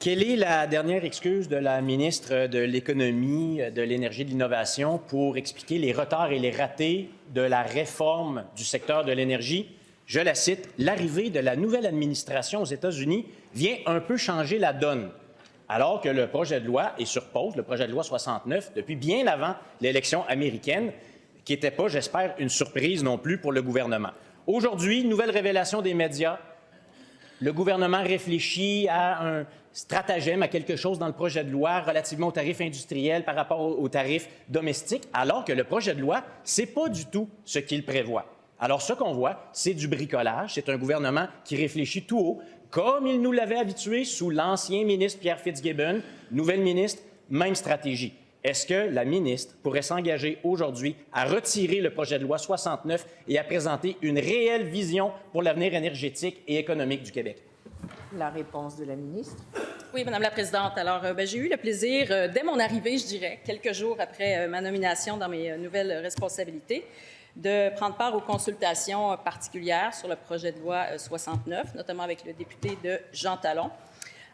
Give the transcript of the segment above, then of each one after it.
Quelle est la dernière excuse de la ministre de l'Économie, de l'Énergie et de l'Innovation pour expliquer les retards et les ratés de la réforme du secteur de l'énergie? Je la cite, « L'arrivée de la nouvelle administration aux États-Unis vient un peu changer la donne. » Alors que le projet de loi est sur pause, le projet de loi 69, depuis bien avant l'élection américaine, qui n'était pas, j'espère, une surprise non plus pour le gouvernement. Aujourd'hui, nouvelle révélation des médias, le gouvernement réfléchit à un stratagème, à quelque chose dans le projet de loi relativement aux tarifs industriels par rapport aux tarifs domestiques, alors que le projet de loi, ce n'est pas du tout ce qu'il prévoit. Alors, ce qu'on voit, c'est du bricolage. C'est un gouvernement qui réfléchit tout haut, comme il nous l'avait habitué sous l'ancien ministre Pierre Fitzgibbon. Nouvelle ministre, même stratégie. Est-ce que la ministre pourrait s'engager aujourd'hui à retirer le projet de loi 69 et à présenter une réelle vision pour l'avenir énergétique et économique du Québec? La réponse de la ministre. Oui, Madame la Présidente. Alors, j'ai eu le plaisir, dès mon arrivée, je dirais, quelques jours après ma nomination dans mes nouvelles responsabilités, de prendre part aux consultations particulières sur le projet de loi 69, notamment avec le député de Jean Talon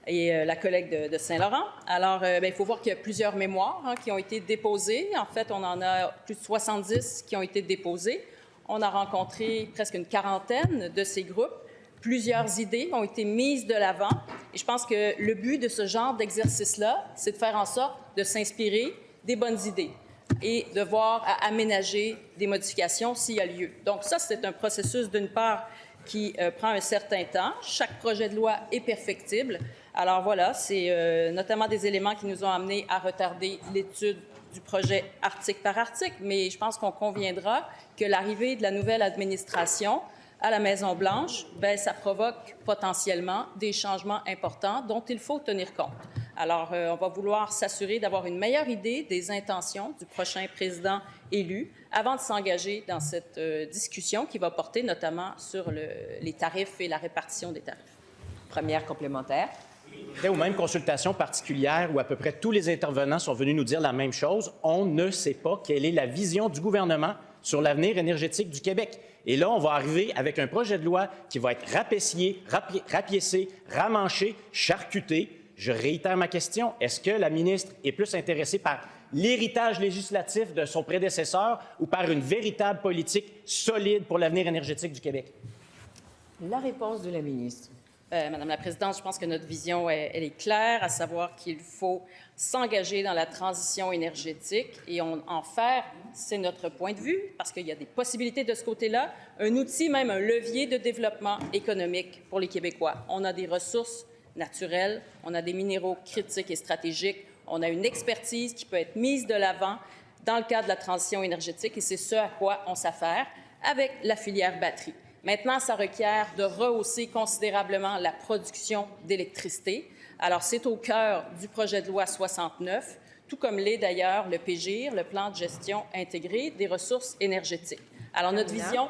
et la collègue de Saint-Laurent. Alors, il faut voir qu'il y a plusieurs mémoires qui ont été déposées. En fait, on en a plus de 70 qui ont été déposées. On a rencontré presque une quarantaine de ces groupes. Plusieurs idées ont été mises de l'avant. Et je pense que le but de ce genre d'exercice-là, c'est de faire en sorte de s'inspirer des bonnes idées et de voir à aménager des modifications s'il y a lieu. Donc ça, c'est un processus, d'une part, qui prend un certain temps. Chaque projet de loi est perfectible. Alors voilà, c'est notamment des éléments qui nous ont amenés à retarder l'étude du projet article par article, mais je pense qu'on conviendra que l'arrivée de la nouvelle administration à la Maison-Blanche, ça provoque potentiellement des changements importants dont il faut tenir compte. Alors, on va vouloir s'assurer d'avoir une meilleure idée des intentions du prochain président élu avant de s'engager dans cette discussion qui va porter notamment sur les tarifs et la répartition des tarifs. Première complémentaire. Aux mêmes consultations particulières où à peu près tous les intervenants sont venus nous dire la même chose, on ne sait pas quelle est la vision du gouvernement sur l'avenir énergétique du Québec. Et là, on va arriver avec un projet de loi qui va être rapiécé, ramanché, charcuté. Je réitère ma question. Est-ce que la ministre est plus intéressée par l'héritage législatif de son prédécesseur ou par une véritable politique solide pour l'avenir énergétique du Québec? La réponse de la ministre. Madame la Présidente, je pense que notre vision, elle est claire, à savoir qu'il faut s'engager dans la transition énergétique et en faire, c'est notre point de vue, parce qu'il y a des possibilités de ce côté-là, un outil, même un levier de développement économique pour les Québécois. On a des ressources naturelles, on a des minéraux critiques et stratégiques, on a une expertise qui peut être mise de l'avant dans le cadre de la transition énergétique et c'est ce à quoi on s'affaire avec la filière batterie. Maintenant, ça requiert de rehausser considérablement la production d'électricité. Alors, c'est au cœur du projet de loi 69, tout comme l'est d'ailleurs le PGIR, le plan de gestion intégré des ressources énergétiques. Alors, notre vision